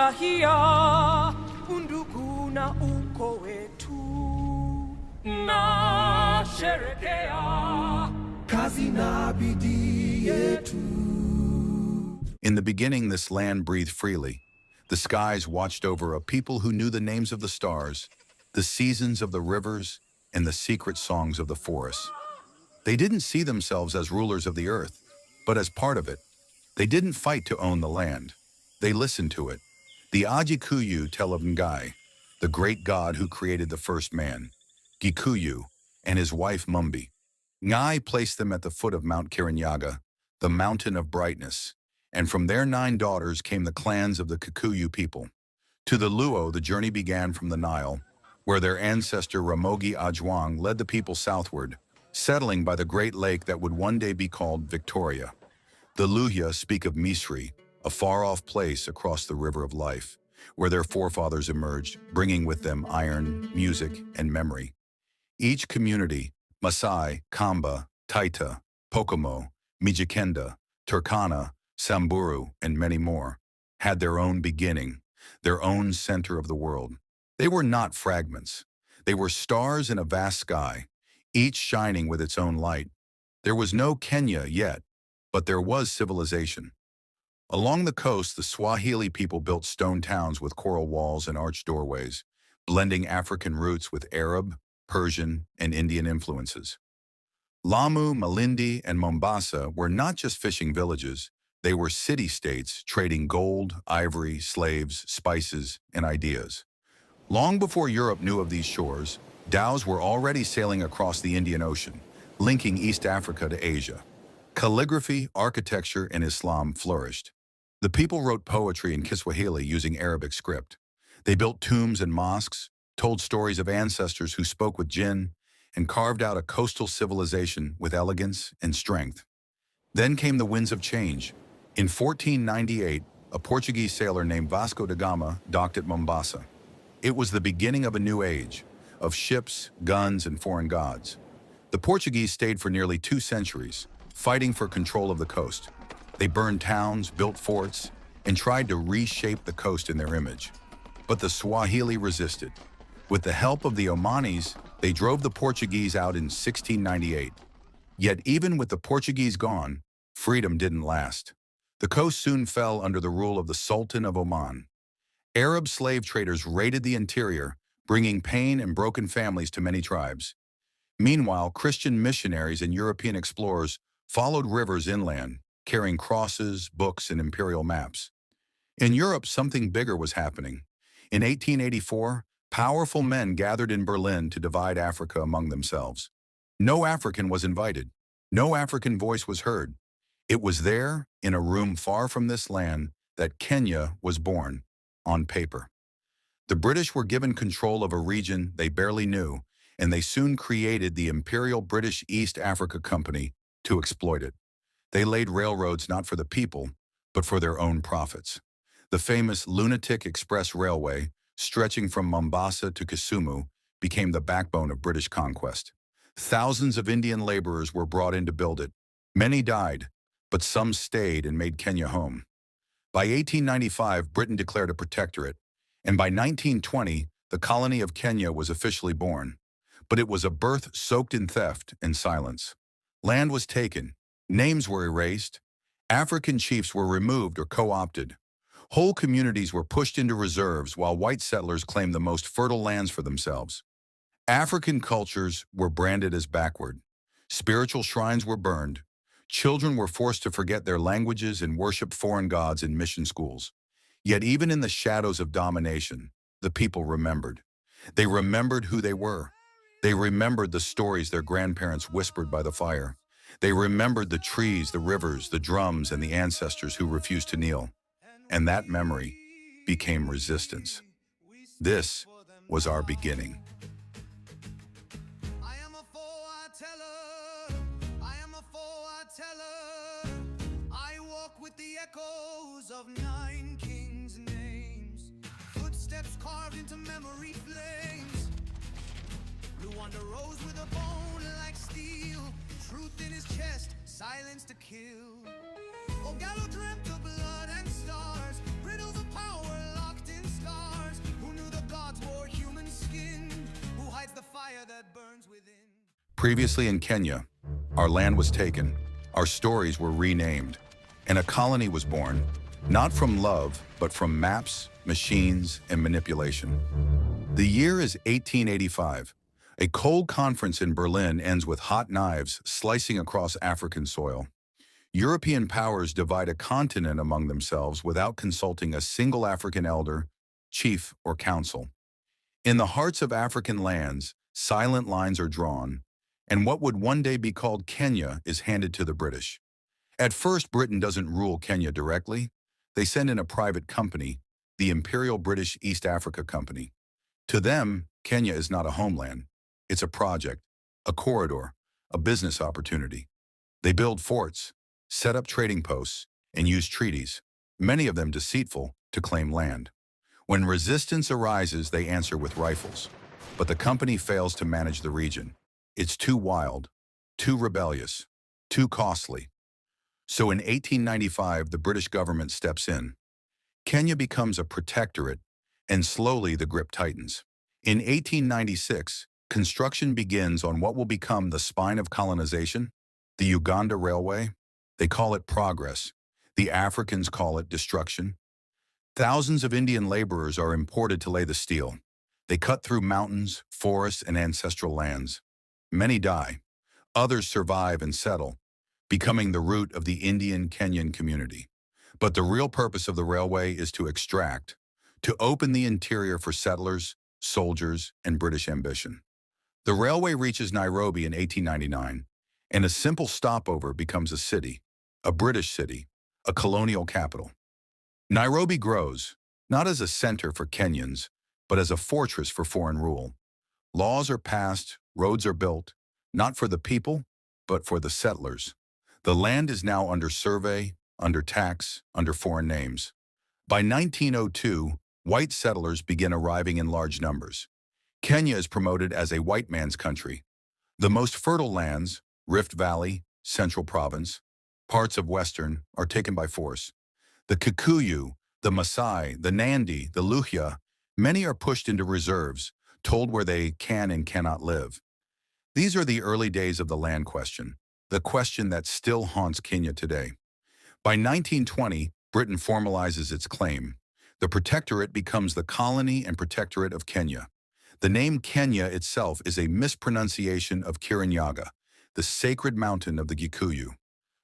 Tunafurahia undugu na uko wetu, na sherekea kazi na bidii yetu. In the beginning, this land breathed freely. The skies watched over a people who knew the names of the stars, the seasons of the rivers, and the secret songs of the forests. They didn't see themselves as rulers of the earth, but as part of it. They didn't fight to own the land. They listened to it. The Ajikuyu tell of Ngai, the great god who created the first man, Gikuyu, and his wife Mumbi. Ngai placed them at the foot of Mount Kirinyaga, the mountain of brightness, and from their 9 daughters came the clans of the Kikuyu people. To the Luo, the journey began from the Nile, where their ancestor Ramogi Ajwang led the people southward, settling by the great lake that would one day be called Victoria. The Luhya speak of Misri, a far-off place across the river of life, where their forefathers emerged, bringing with them iron, music, and memory. Each community, Masai, Kamba, Taita, Pokomo, Mijikenda, Turkana, Samburu, and many more, had their own beginning, their own center of the world. They were not fragments. They were stars in a vast sky, each shining with its own light. There was no Kenya yet, but there was civilization. Along the coast, the Swahili people built stone towns with coral walls and arched doorways, blending African roots with Arab, Persian, and Indian influences. Lamu, Malindi, and Mombasa were not just fishing villages. They were city-states trading gold, ivory, slaves, spices, and ideas. Long before Europe knew of these shores, dhows were already sailing across the Indian Ocean, linking East Africa to Asia. Calligraphy, architecture, and Islam flourished. The people wrote poetry in Kiswahili using Arabic script. They built tombs and mosques, told stories of ancestors who spoke with jinn, and carved out a coastal civilization with elegance and strength. Then came the winds of change. In 1498, a Portuguese sailor named Vasco da Gama docked at Mombasa. It was the beginning of a new age, of ships, guns, and foreign gods. The Portuguese stayed for nearly 2 centuries, fighting for control of the coast. They burned towns, built forts, and tried to reshape the coast in their image. But the Swahili resisted. With the help of the Omanis, they drove the Portuguese out in 1698. Yet even with the Portuguese gone, freedom didn't last. The coast soon fell under the rule of the Sultan of Oman. Arab slave traders raided the interior, bringing pain and broken families to many tribes. Meanwhile, Christian missionaries and European explorers followed rivers inland, carrying crosses, books, and imperial maps. In Europe, something bigger was happening. In 1884, powerful men gathered in Berlin to divide Africa among themselves. No African was invited. No African voice was heard. It was there, in a room far from this land, that Kenya was born, on paper. The British were given control of a region they barely knew, and they soon created the Imperial British East Africa Company to exploit it. They laid railroads not for the people, but for their own profits. The famous Lunatic Express Railway, stretching from Mombasa to Kisumu, became the backbone of British conquest. Thousands of Indian laborers were brought in to build it. Many died, but some stayed and made Kenya home. By 1895, Britain declared a protectorate, and by 1920, the colony of Kenya was officially born. But it was a birth soaked in theft and silence. Land was taken, names were erased, African chiefs were removed or co-opted. Whole communities were pushed into reserves while white settlers claimed the most fertile lands for themselves. African cultures were branded as backward. Spiritual shrines were burned. Children were forced to forget their languages and worship foreign gods in mission schools. Yet even in the shadows of domination, the people remembered. They remembered who they were. They remembered the stories their grandparents whispered by the fire. They remembered the trees, the rivers, the drums, and the ancestors who refused to kneel. And that memory became resistance. This was our beginning. I am a foreteller. I am a foreteller. I walk with the echoes of 9 kings' names. Footsteps carved into memory flames. Rwanda rose with a bone like steel. Truth in his chest, silence to kill. Ogallo dreamt of blood and stars. Riddles of power locked Previously in Kenya, our land was taken, our stories were renamed, and a colony was born, not from love, but from maps, machines, and manipulation. The year is 1885. A cold conference in Berlin ends with hot knives slicing across African soil. European powers divide a continent among themselves without consulting a single African elder, chief, or council. In the hearts of African lands, silent lines are drawn, and what would one day be called Kenya is handed to the British. At first, Britain doesn't rule Kenya directly. They send in a private company, the Imperial British East Africa Company. To them, Kenya is not a homeland. It's a project, a corridor, a business opportunity. They build forts, set up trading posts, and use treaties, many of them deceitful, to claim land. When resistance arises, they answer with rifles. But the company fails to manage the region. It's too wild, too rebellious, too costly. So in 1895, the British government steps in. Kenya becomes a protectorate, and slowly the grip tightens. In 1896, construction begins on what will become the spine of colonization, the Uganda Railway. They call it progress. The Africans call it destruction. Thousands of Indian laborers are imported to lay the steel. They cut through mountains, forests, and ancestral lands. Many die. Others survive and settle, becoming the root of the Indian-Kenyan community. But the real purpose of the railway is to extract, to open the interior for settlers, soldiers, and British ambition. The railway reaches Nairobi in 1899, and a simple stopover becomes a city, a British city, a colonial capital. Nairobi grows, not as a center for Kenyans, but as a fortress for foreign rule. Laws are passed, roads are built, not for the people, but for the settlers. The land is now under survey, under tax, under foreign names. By 1902, white settlers begin arriving in large numbers. Kenya is promoted as a white man's country. The most fertile lands, Rift Valley, Central Province, parts of Western, are taken by force. The Kikuyu, the Maasai, the Nandi, the Luhya, many are pushed into reserves, told where they can and cannot live. These are the early days of the land question, the question that still haunts Kenya today. By 1920, Britain formalizes its claim. The protectorate becomes the colony and protectorate of Kenya. The name Kenya itself is a mispronunciation of Kirinyaga, the sacred mountain of the Gikuyu,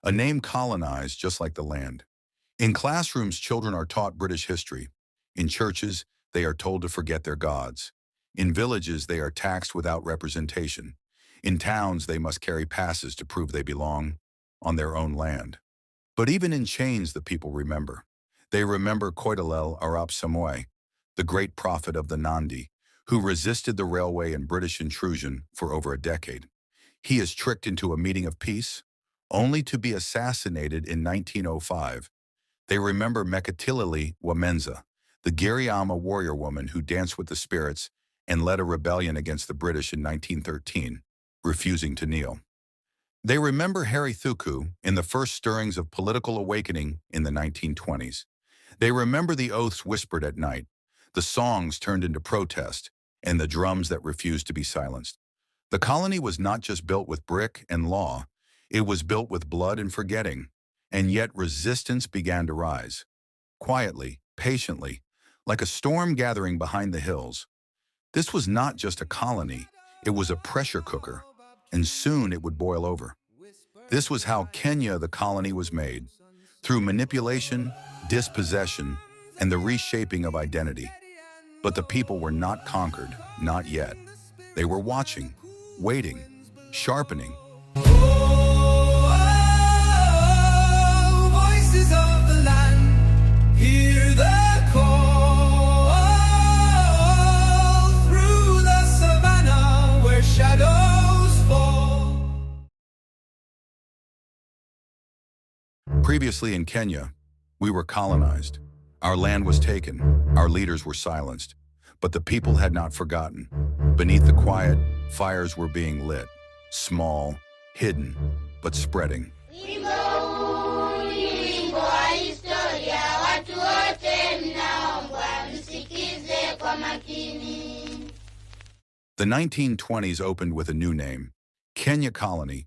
a name colonized just like the land. In classrooms, children are taught British history. In churches, they are told to forget their gods. In villages, they are taxed without representation. In towns, they must carry passes to prove they belong on their own land. But even in chains, the people remember. They remember Koitalel Arap Samoei, the great prophet of the Nandi, who resisted the railway and British intrusion for over a decade. He is tricked into a meeting of peace, only to be assassinated in 1905. They remember Mekatilili Wamenza, the Giriama warrior woman who danced with the spirits and led a rebellion against the British in 1913, refusing to kneel. They remember Harry Thuku in the first stirrings of political awakening in the 1920s. They remember the oaths whispered at night, the songs turned into protest, and the drums that refused to be silenced. The colony was not just built with brick and law, it was built with blood and forgetting, and yet resistance began to rise. Quietly, patiently, like a storm gathering behind the hills. This was not just a colony, it was a pressure cooker, and soon it would boil over. This was how Kenya, the colony, was made, through manipulation, dispossession, and the reshaping of identity. But the people were not conquered, not yet. They were watching, waiting, sharpening. Voices of the land, hear the call through the savannah where shadows fall. Previously in Kenya, we were colonized. Our land was taken, our leaders were silenced, but the people had not forgotten. Beneath the quiet, fires were being lit, small, hidden, but spreading. The 1920s opened with a new name, Kenya colony.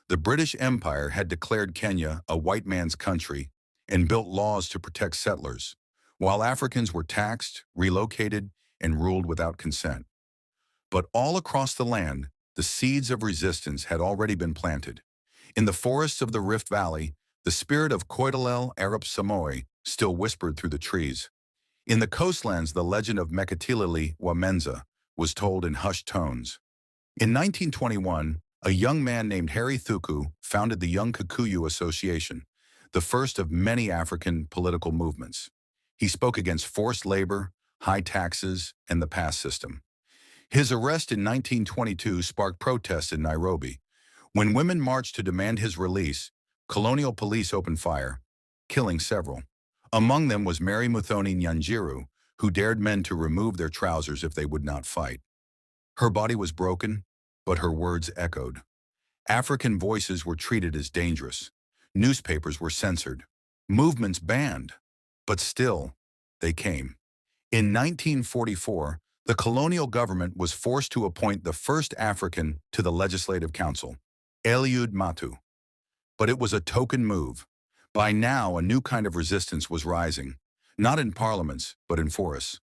The British Empire had declared Kenya a white man's country and built laws to protect settlers, while Africans were taxed, relocated, and ruled without consent. But all across the land, the seeds of resistance had already been planted. In the forests of the Rift Valley, the spirit of colonial Arab Samoy still whispered through the trees. In the coastlands, the legend of Mekatilili Wamenza was told in hushed tones. In 1921, a young man named Harry Thuku founded the Young Kikuyu Association, the first of many African political movements. He spoke against forced labor, high taxes, and the caste system. His arrest in 1922 sparked protests in Nairobi. When women marched to demand his release, colonial police opened fire, killing several. Among them was Mary Muthoni Nyanjiru, who dared men to remove their trousers if they would not fight. Her body was broken, but her words echoed. African voices were treated as dangerous. Newspapers were censored. Movements banned. But still, they came. In 1944, the colonial government was forced to appoint the first African to the Legislative Council, Eliud Matu. But it was a token move. By now, a new kind of resistance was rising, not in parliaments, but in forests.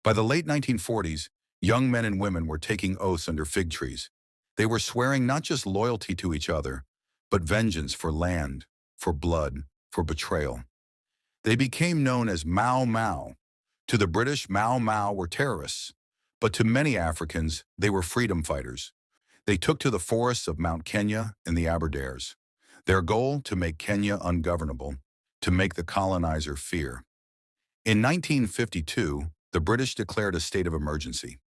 By the late 1940s, young men and women were taking oaths under fig trees. They were swearing not just loyalty to each other, but vengeance for land, for blood, for betrayal. They became known as Mau Mau. To the British, Mau Mau were terrorists, but to many Africans, they were freedom fighters. They took to the forests of Mount Kenya and the Aberdares. Their goal, to make Kenya ungovernable, to make the colonizer fear. In 1952, the British declared a state of emergency.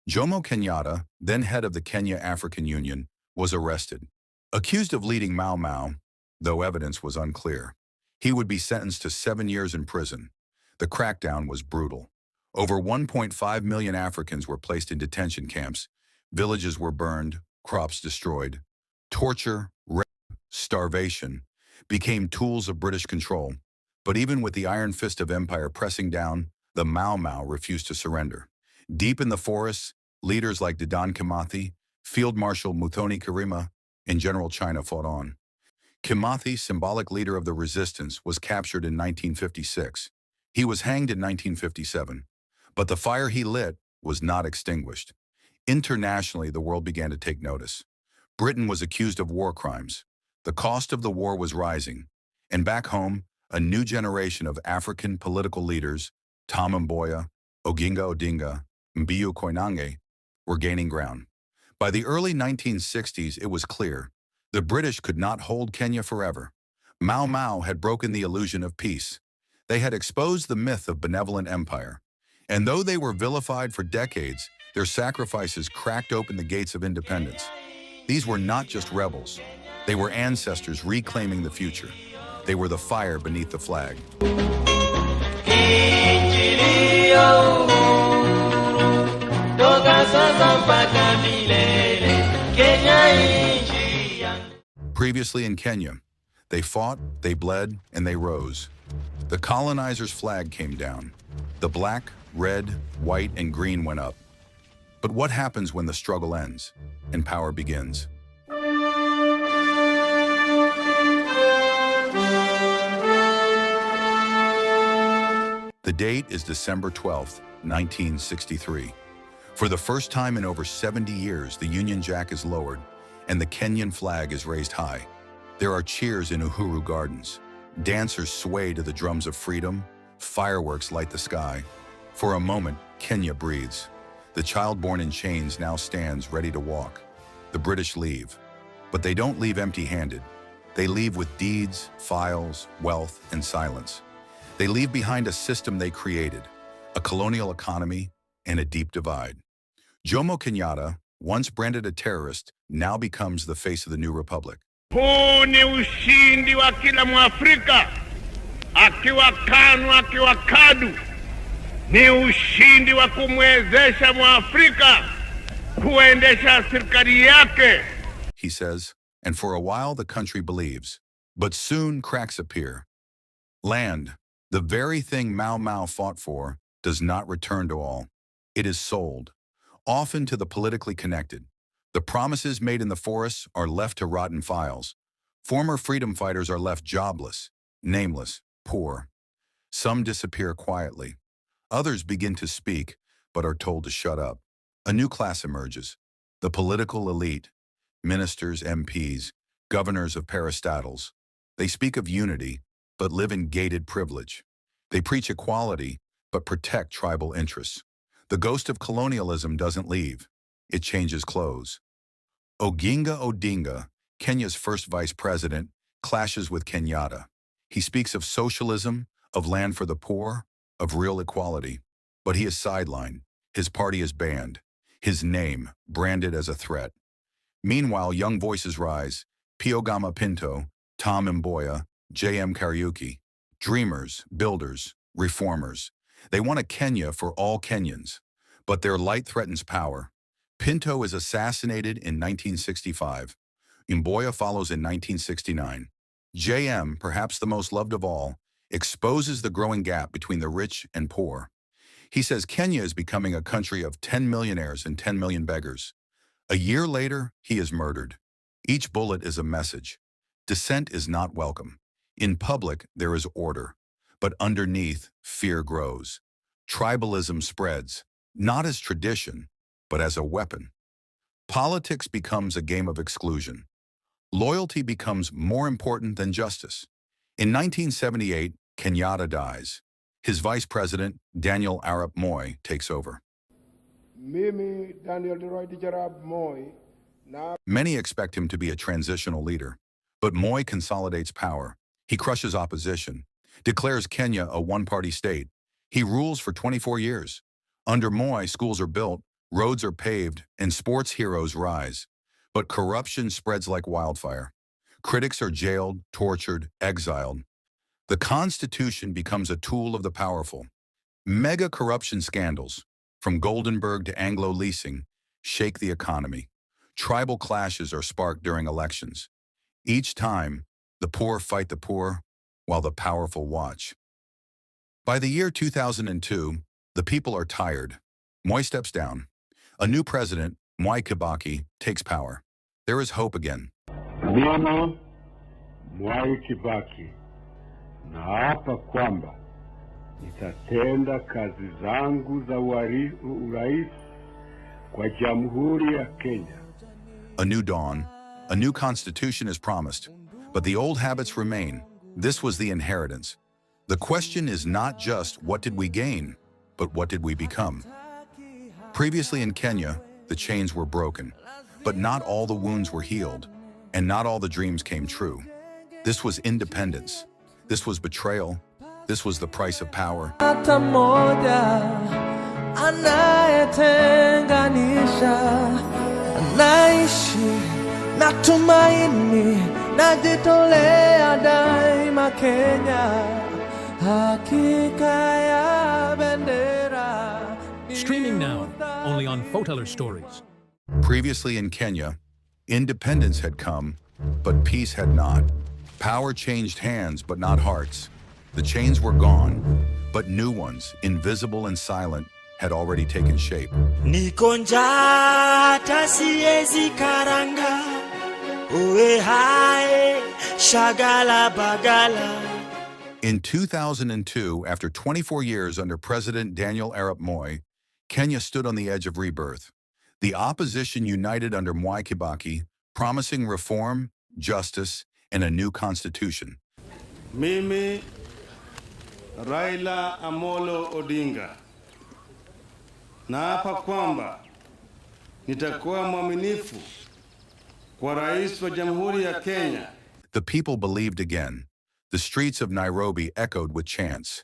Jomo Kenyatta, then head of the Kenya African Union, was arrested. Accused of leading Mau Mau, though evidence was unclear, he would be sentenced to 7 years in prison. The crackdown was brutal. Over 1.5 million Africans were placed in detention camps. Villages were burned, crops destroyed. Torture, rape, starvation became tools of British control. But even with the iron fist of empire pressing down, the Mau Mau refused to surrender. Deep in the forests, leaders like Dedan Kimathi, Field Marshal Muthoni Kirima, and General China fought on. Kimathi, symbolic leader of the resistance, was captured in 1956. He was hanged in 1957. But the fire he lit was not extinguished. Internationally, the world began to take notice. Britain was accused of war crimes. The cost of the war was rising. And back home, a new generation of African political leaders, Tom Mboya, Oginga Odinga, Mbiu Koinange, were gaining ground. By the early 1960s, it was clear the British could not hold Kenya forever. Mau Mau had broken the illusion of peace. They had exposed the myth of benevolent empire. And though they were vilified for decades, their sacrifices cracked open the gates of independence. These were not just rebels. They were ancestors reclaiming the future. They were the fire beneath the flag. Previously in Kenya, they fought, they bled, and they rose. The colonizer's flag came down. The black, red, white, and green went up. But what happens when the struggle ends and power begins? The date is December 12th, 1963. For the first time in over 70 years, the Union Jack is lowered and the Kenyan flag is raised high. There are cheers in Uhuru Gardens. Dancers sway to the drums of freedom. Fireworks light the sky. For a moment, Kenya breathes. The child born in chains now stands ready to walk. The British leave. But they don't leave empty-handed. They leave with deeds, files, wealth, and silence. They leave behind a system they created, a colonial economy, and a deep divide. Jomo Kenyatta, once branded a terrorist, now becomes the face of the new republic. Huu ni ushindi wa kila Mwafrika, akiwa KANU, akiwa KADU. Ni ushindi wa kumwezesha Mwafrika kuendesha serikali yake, he says, and for a while the country believes. But soon cracks appear. Land, the very thing Mau Mau fought for, does not return to all. It is sold, often to the politically connected. The promises made in the forests are left to rot in files. Former freedom fighters are left jobless, nameless, poor. Some disappear quietly. Others begin to speak, but are told to shut up. A new class emerges. The political elite, ministers, MPs, governors of parastatals. They speak of unity, but live in gated privilege. They preach equality, but protect tribal interests. The ghost of colonialism doesn't leave. It changes clothes. Oginga Odinga, Kenya's first vice president, clashes with Kenyatta. He speaks of socialism, of land for the poor, of real equality. But he is sidelined. His party is banned. His name branded as a threat. Meanwhile, young voices rise. Piogama Pinto, Tom Mboya, J.M. Kariuki. Dreamers, builders, reformers. They want a Kenya for all Kenyans. But their light threatens power. Pinto is assassinated in 1965. Mboya follows in 1969. J.M., perhaps the most loved of all, exposes the growing gap between the rich and poor. He says Kenya is becoming a country of 10 millionaires and 10 million beggars. A year later, he is murdered. Each bullet is a message. Dissent is not welcome. In public, there is order. But underneath, fear grows. Tribalism spreads, not as tradition, but as a weapon. Politics becomes a game of exclusion. Loyalty becomes more important than justice. In 1978, Kenyatta dies. His vice president, Daniel Arap Moi, takes over. Mimi Daniel Arap Moi. Many expect him to be a transitional leader, but Moi consolidates power. He crushes opposition, declares Kenya a one-party state. He rules for 24 years. Under Moi, schools are built, roads are paved, and sports heroes rise. But corruption spreads like wildfire. Critics are jailed, tortured, exiled. The Constitution becomes a tool of the powerful. Mega corruption scandals, from Goldenberg to Anglo leasing, shake the economy. Tribal clashes are sparked during elections. Each time, the poor fight the poor, while the powerful watch. By the year 2002, the people are tired. Moi steps down. A new president, Mwai Kibaki, takes power. There is hope again. Mimi Mwai Kibaki naapa kwamba nitatenda kazi zangu za urais kwa Jamhuri ya Kenya. A new dawn, a new constitution is promised, but the old habits remain. This was the inheritance. The question is not just what did we gain, but what did we become? Previously in Kenya, the chains were broken, but not all the wounds were healed, and not all the dreams came true. This was independence. This was betrayal. This was the price of power. Hata moja anayetenganisha, anaishi na tumaini, najitolea daima Kenya, hakika ya bendera. Streaming now, only on Photeler Stories. Previously in Kenya, independence had come, but peace had not. Power changed hands, but not hearts. The chains were gone, but new ones, invisible and silent, had already taken shape. Niko njaa hata siwezi karanga, uwe hai shagala bagala. In 2002, after 24 years under President Daniel Arap Moi, Kenya stood on the edge of rebirth. The opposition united under Mwai Kibaki, promising reform, justice, and a new constitution. Mimi Raila Amolo Odinga naapa kwamba nitakuwa mwaminifu kwa rais wa Jamhuri ya Kenya. The people believed again. The streets of Nairobi echoed with chants.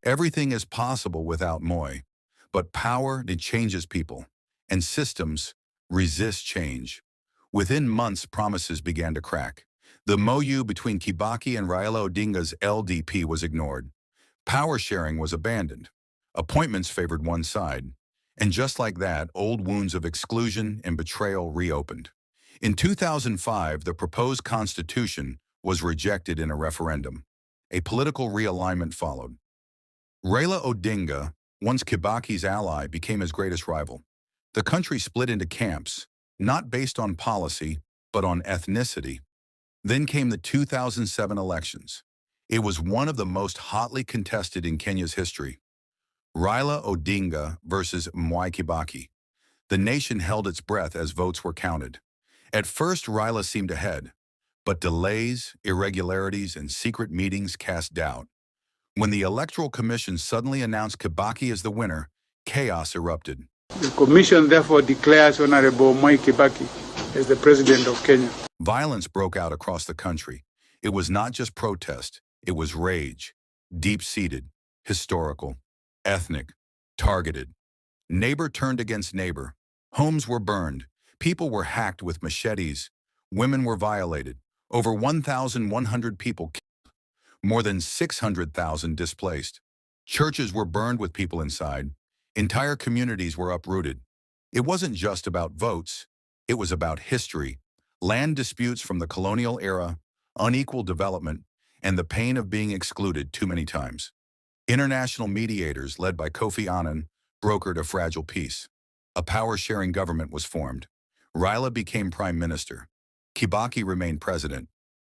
Everything is possible without Moi, but power, it changes people, and systems resist change. Within months, promises began to crack. The MOU between Kibaki and Raila Odinga's LDP was ignored. Power sharing was abandoned. Appointments favored one side. And just like that, old wounds of exclusion and betrayal reopened. In 2005, the proposed constitution was rejected in a referendum. a political realignment followed. Raila Odinga, once Kibaki's ally, became his greatest rival. The country split into camps, not based on policy, but on ethnicity. Then came the 2007 elections. It was one of the most hotly contested in Kenya's history. Raila Odinga versus Mwai Kibaki. The nation held its breath as votes were counted. At first, Raila seemed ahead, but delays, irregularities, and secret meetings cast doubt. When the Electoral Commission suddenly announced Kibaki as the winner, chaos erupted. The Commission therefore declares Honorable Mwai Kibaki as the President of Kenya. Violence broke out across the country. It was not just protest, it was rage, deep-seated, historical, ethnic, targeted. Neighbor turned against neighbor. Homes were burned. People were hacked with machetes. Women were violated. Over 1,100 people killed. More than 600,000 displaced. Churches were burned with people inside. Entire communities were uprooted. It wasn't just about votes. It was about history, land disputes from the colonial era, unequal development, and the pain of being excluded too many times. International mediators led by Kofi Annan brokered a fragile peace. A power-sharing government was formed. Raila became prime minister. Kibaki remained president.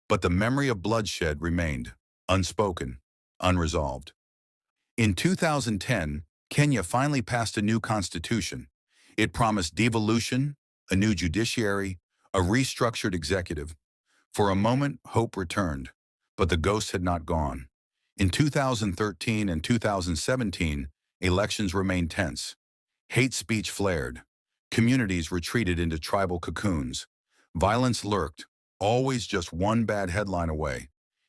But the memory of bloodshed remained, unspoken, unresolved. In 2010, Kenya finally passed a new constitution. It promised devolution, a new judiciary, a restructured executive. For a moment, hope returned, but the ghosts had not gone. In 2013 and 2017, elections remained tense. Hate speech flared. Communities retreated into tribal cocoons. Violence lurked, always just one bad headline away.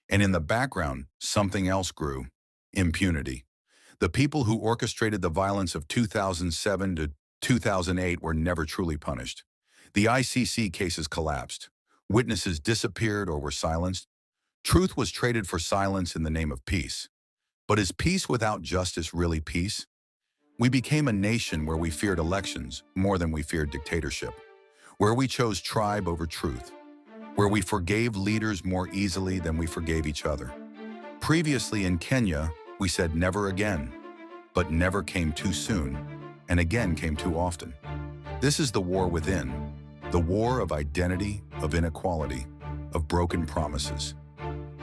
And in the background, something else grew: impunity. The people who orchestrated the violence of 2007 to 2008 were never truly punished. The ICC cases collapsed. Witnesses disappeared or were silenced. Truth was traded for silence in the name of peace. But is peace without justice really peace? We became a nation where we feared elections more than we feared dictatorship, where we chose tribe over truth, where we forgave leaders more easily than we forgave each other. Previously in Kenya, we said never again, but never came too soon, and again came too often. This is the war within, the war of identity, of inequality, of broken promises.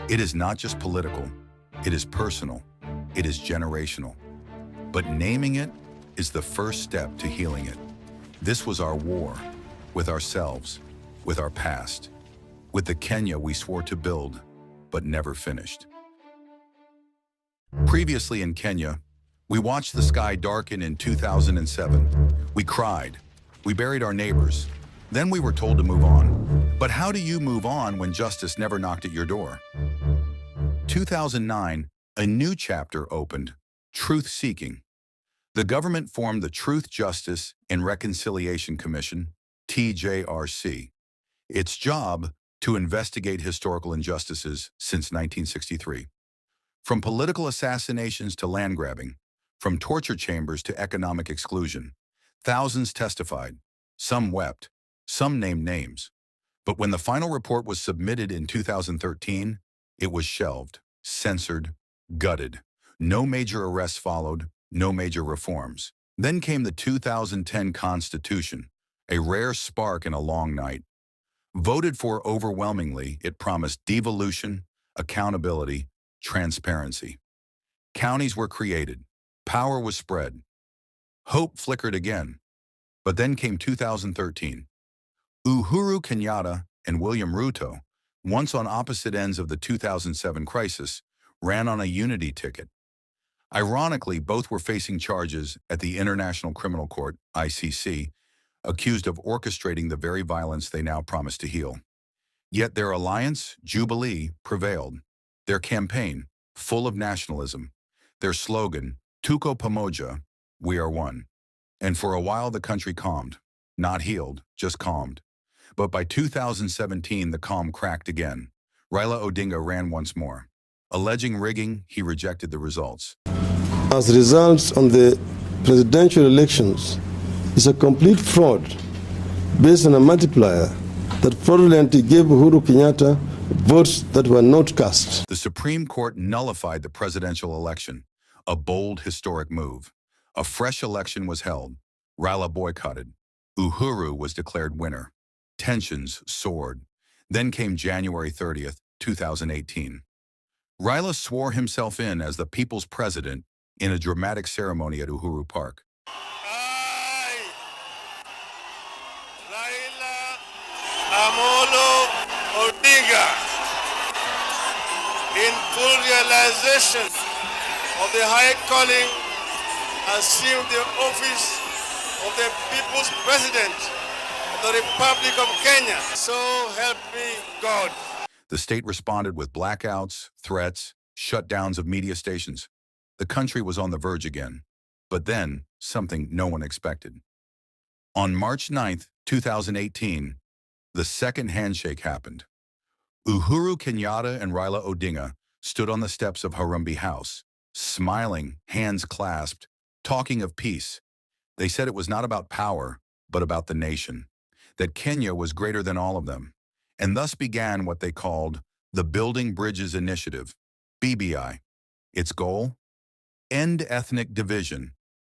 It is not just political, it is personal, it is generational. But naming it is the first step to healing it. This was our war, with ourselves, with our past, with the Kenya we swore to build, but never finished. Previously in Kenya, we watched the sky darken in 2007. We cried, we buried our neighbors. Then we were told to move on. But how do you move on when justice never knocked at your door? 2009, a new chapter opened, truth-seeking. The government formed the Truth, Justice, and Reconciliation Commission, TJRC. Its job, to investigate historical injustices since 1963. From political assassinations to land grabbing, from torture chambers to economic exclusion, thousands testified, some wept, some named names. But when the final report was submitted in 2013, it was shelved, censored, gutted. No major arrests followed, no major reforms. Then came the 2010 Constitution, a rare spark in a long night. Voted for overwhelmingly, it promised devolution, accountability, transparency. Counties were created. Power was spread. Hope flickered again. But then came 2013. Uhuru Kenyatta and William Ruto, once on opposite ends of the 2007 crisis, ran on a unity ticket. Ironically, both were facing charges at the International Criminal Court, ICC, accused of orchestrating the very violence they now promise to heal. Yet their alliance, Jubilee, prevailed. Their campaign, full of nationalism. Their slogan, Tuko Pamoja, we are one. And for a while the country calmed. Not healed, just calmed. But by 2017, the calm cracked again. Raila Odinga ran once more. Alleging rigging, he rejected the results. As results on the presidential elections is a complete fraud based on a multiplier that fraudulently gave Uhuru Kenyatta votes that were not cast. The Supreme Court nullified the presidential election, a bold historic move. A fresh election was held. Raila boycotted. Uhuru was declared winner. Tensions soared. Then came January 30th, 2018. Raila swore himself in as the people's president in a dramatic ceremony at Uhuru Park. I, Raila Amolo Odinga, in full realization of the high calling, assume the office of the people's president of the Republic of Kenya. So help me God. The state responded with blackouts, threats, shutdowns of media stations. The country was on the verge again. But then, something no one expected. On March 9th, 2018, the second handshake happened. Uhuru Kenyatta and Raila Odinga stood on the steps of Harambee House, smiling, hands clasped, talking of peace. They said it was not about power, but about the nation, that Kenya was greater than all of them, and thus began what they called the Building Bridges Initiative, BBI. Its goal? End ethnic division,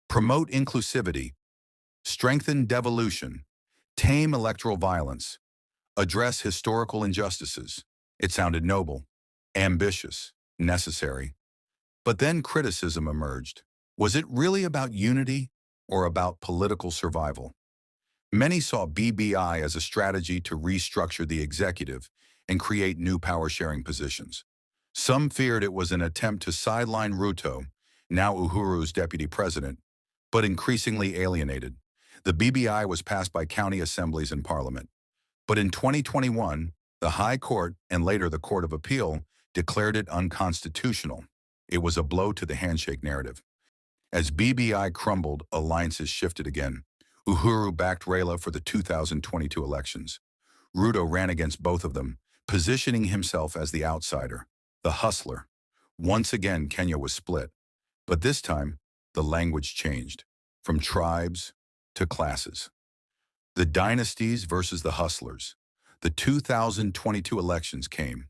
promote inclusivity, strengthen devolution, tame electoral violence, address historical injustices. It sounded noble, ambitious, necessary. But then criticism emerged. Was it really about unity or about political survival? Many saw BBI as a strategy to restructure the executive and create new power-sharing positions. Some feared it was an attempt to sideline Ruto, now Uhuru's deputy president, but increasingly alienated. The BBI was passed by county assemblies and parliament. But in 2021, the High Court and later the Court of Appeal declared it unconstitutional. It was a blow to the handshake narrative. As BBI crumbled, alliances shifted again. Uhuru backed Raila for the 2022 elections. Ruto ran against both of them, positioning himself as the outsider, the hustler. Once again, Kenya was split. But this time, the language changed, from tribes to classes. The dynasties versus the hustlers. The 2022 elections came.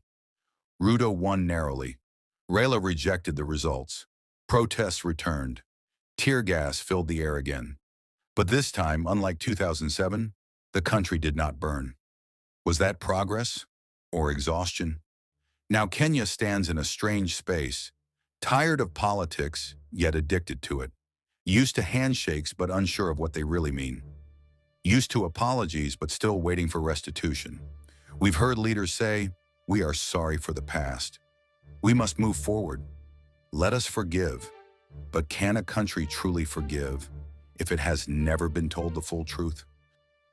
Ruto won narrowly. Raila rejected the results. Protests returned. Tear gas filled the air again. But this time, unlike 2007, the country did not burn. Was that progress or exhaustion? Now Kenya stands in a strange space, tired of politics, yet addicted to it. Used to handshakes, but unsure of what they really mean. Used to apologies, but still waiting for restitution. We've heard leaders say, "We are sorry for the past. We must move forward. Let us forgive." But can a country truly forgive if it has never been told the full truth?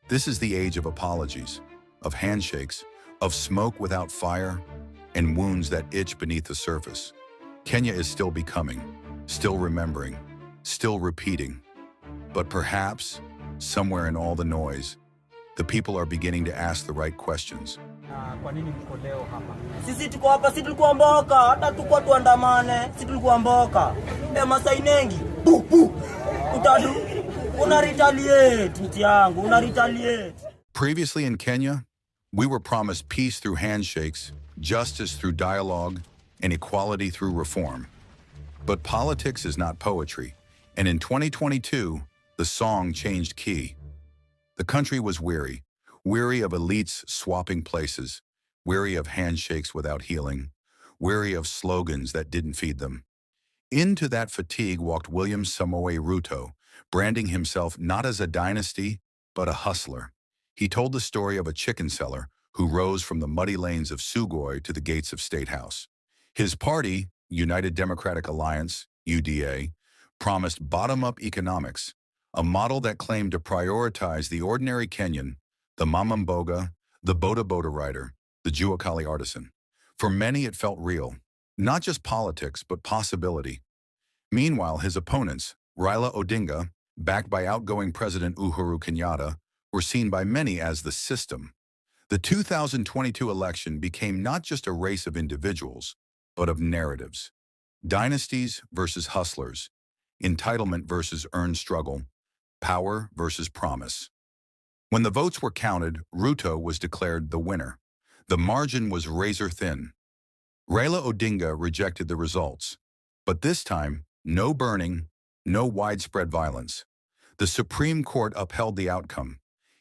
This is the age of apologies, of handshakes, of smoke without fire, and wounds that itch beneath the surface. Kenya is still becoming, still remembering, still repeating. But perhaps, somewhere in all the noise, the people are beginning to ask the right questions. Kwa nini mko leo hapa? Sisi tuko hapa, sisi tulikuwa mboka, hata tukua tuandamane, sisi tulikuwa mboka. Masai nengi, utadu, una retaliate, mti yangu, una retaliate. Previously in Kenya, we were promised peace through handshakes, justice through dialogue, and equality through reform. But politics is not poetry, and in 2022, the song changed key. The country was weary of elites swapping places, weary of handshakes without healing, weary of slogans that didn't feed them. Into that fatigue walked William Samoei Ruto, branding himself not as a dynasty, but a hustler. He told the story of a chicken seller who rose from the muddy lanes of Sugoi to the gates of State House. His party, United Democratic Alliance, UDA, promised bottom-up economics, a model that claimed to prioritize the ordinary Kenyan, the mama mboga, the boda rider, the juakali artisan. For many, it felt real, not just politics, but possibility. Meanwhile, his opponents, Raila Odinga, backed by outgoing President Uhuru Kenyatta, were seen by many as the system. The 2022 election became not just a race of individuals, but of narratives. Dynasties versus hustlers, entitlement versus earned struggle, power versus promise. When the votes were counted, Ruto was declared the winner. The margin was razor thin. Raila Odinga rejected the results. But this time, no burning, no widespread violence. The Supreme Court upheld the outcome.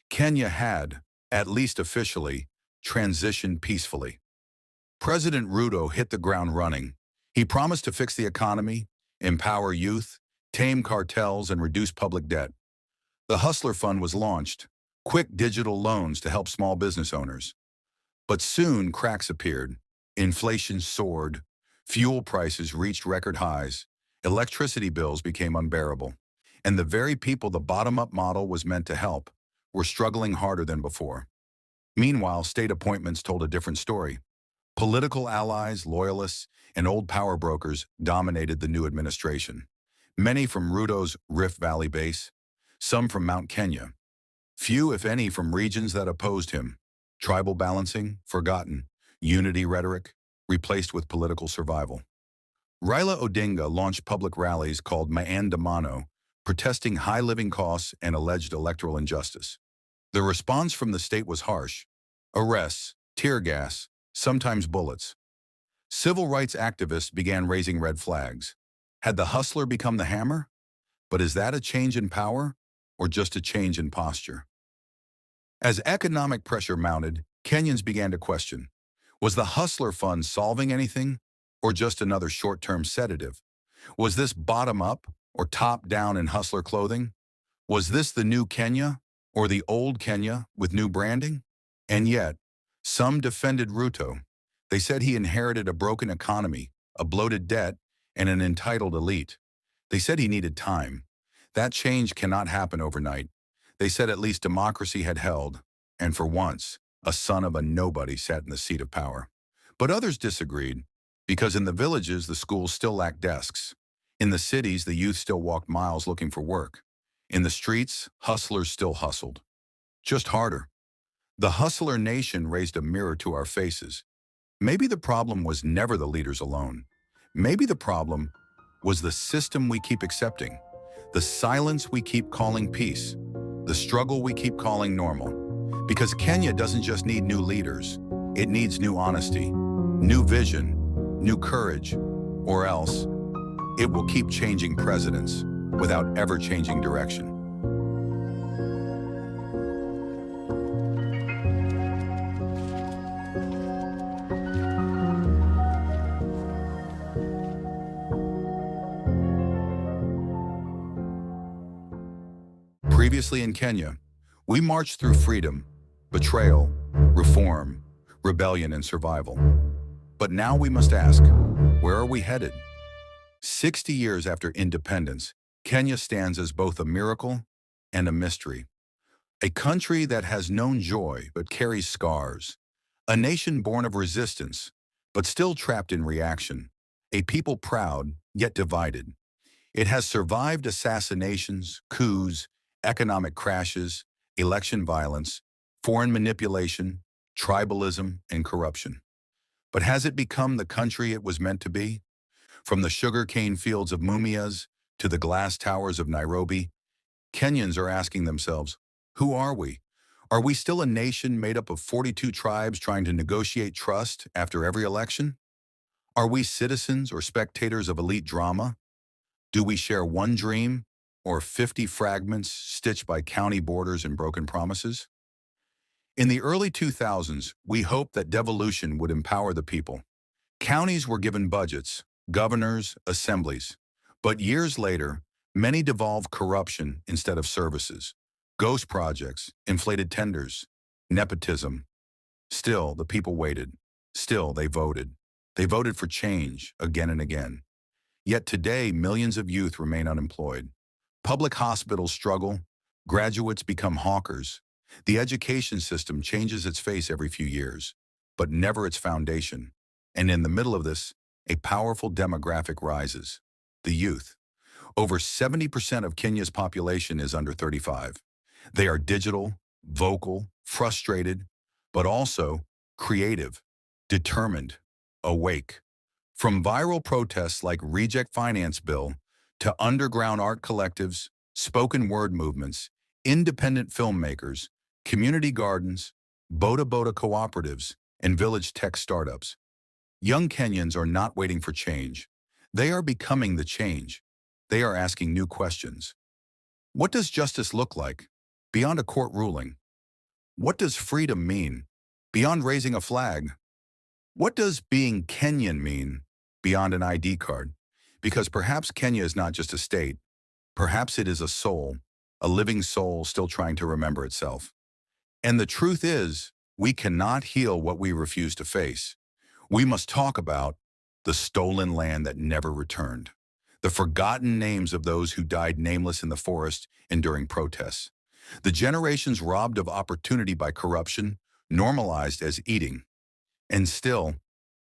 Kenya had, at least officially, transitioned peacefully. President Ruto hit the ground running. He promised to fix the economy, empower youth, tame cartels, and reduce public debt. The Hustler Fund was launched, quick digital loans to help small business owners. But soon cracks appeared. Inflation soared, fuel prices reached record highs, electricity bills became unbearable, and the very people the bottom-up model was meant to help were struggling harder than before. Meanwhile, state appointments told a different story. Political allies, loyalists, and old power brokers dominated the new administration. Many from Ruto's Rift Valley base, some from Mount Kenya. Few, if any, from regions that opposed him. Tribal balancing, forgotten. Unity rhetoric, replaced with political survival. Raila Odinga launched public rallies called Maandamano, protesting high living costs and alleged electoral injustice. The response from the state was harsh. Arrests, tear gas, sometimes bullets. Civil rights activists began raising red flags. Had the hustler become the hammer? But is that a change in power or just a change in posture? As economic pressure mounted, Kenyans began to question, was the Hustler Fund solving anything or just another short-term sedative? Was this bottom-up or top-down in hustler clothing? Was this the new Kenya or the old Kenya with new branding? And yet, some defended Ruto. They said he inherited a broken economy, a bloated debt, and an entitled elite. They said he needed time. That change cannot happen overnight. They said at least democracy had held, and for once, a son of a nobody sat in the seat of power. But others disagreed, because in the villages, the schools still lacked desks. In the cities, the youth still walked miles looking for work. In the streets, hustlers still hustled. Just harder. The hustler nation raised a mirror to our faces. Maybe the problem was never the leaders alone. Maybe the problem was the system we keep accepting, the silence we keep calling peace, the struggle we keep calling normal. Because Kenya doesn't just need new leaders, it needs new honesty, new vision, new courage, or else it will keep changing presidents without ever changing direction. Previously in Kenya, we marched through freedom, betrayal, reform, rebellion, and survival. But now we must ask, where are we headed? 60 years after independence, Kenya stands as both a miracle and a mystery. A country that has known joy but carries scars. A nation born of resistance, but still trapped in reaction. A people proud, yet divided. It has survived assassinations, coups, economic crashes, election violence, foreign manipulation, tribalism, and corruption. But has it become the country it was meant to be? From the sugarcane fields of Mumias to the glass towers of Nairobi, Kenyans are asking themselves, who are we? Are we still a nation made up of 42 tribes trying to negotiate trust after every election? Are we citizens or spectators of elite drama? Do we share one dream or 50 fragments stitched by county borders and broken promises? In the early 2000s, we hoped that devolution would empower the people. Counties were given budgets, governors, assemblies. But years later, many devolved corruption instead of services. Ghost projects, inflated tenders, nepotism. Still, the people waited. Still, they voted. They voted for change again and again. Yet today, millions of youth remain unemployed. Public hospitals struggle. Graduates become hawkers. The education system changes its face every few years, but never its foundation. And in the middle of this, a powerful demographic rises, the youth. Over 70% of Kenya's population is under 35. They are digital, vocal, frustrated, but also creative, determined, awake. From viral protests like Reject Finance Bill to underground art collectives, spoken word movements, independent filmmakers, community gardens, boda-boda cooperatives, and village tech startups. Young Kenyans are not waiting for change. They are becoming the change. They are asking new questions. What does justice look like beyond a court ruling? What does freedom mean beyond raising a flag? What does being Kenyan mean beyond an ID card? Because perhaps Kenya is not just a state. Perhaps it is a soul, a living soul still trying to remember itself. And the truth is, we cannot heal what we refuse to face. We must talk about the stolen land that never returned, the forgotten names of those who died nameless in the forest and during protests, the generations robbed of opportunity by corruption, normalized as eating. And still,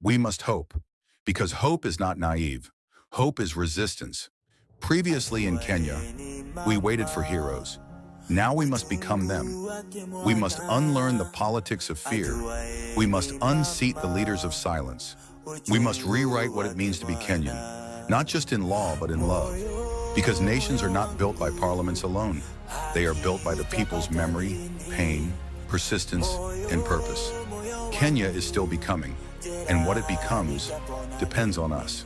we must hope, because hope is not naive. Hope is resistance. Previously in Kenya, we waited for heroes. Now we must become them. We must unlearn the politics of fear. We must unseat the leaders of silence. We must rewrite what it means to be Kenyan, not just in law, but in love. Because nations are not built by parliaments alone. They are built by the people's memory, pain, persistence, and purpose. Kenya is still becoming, and what it becomes depends on us.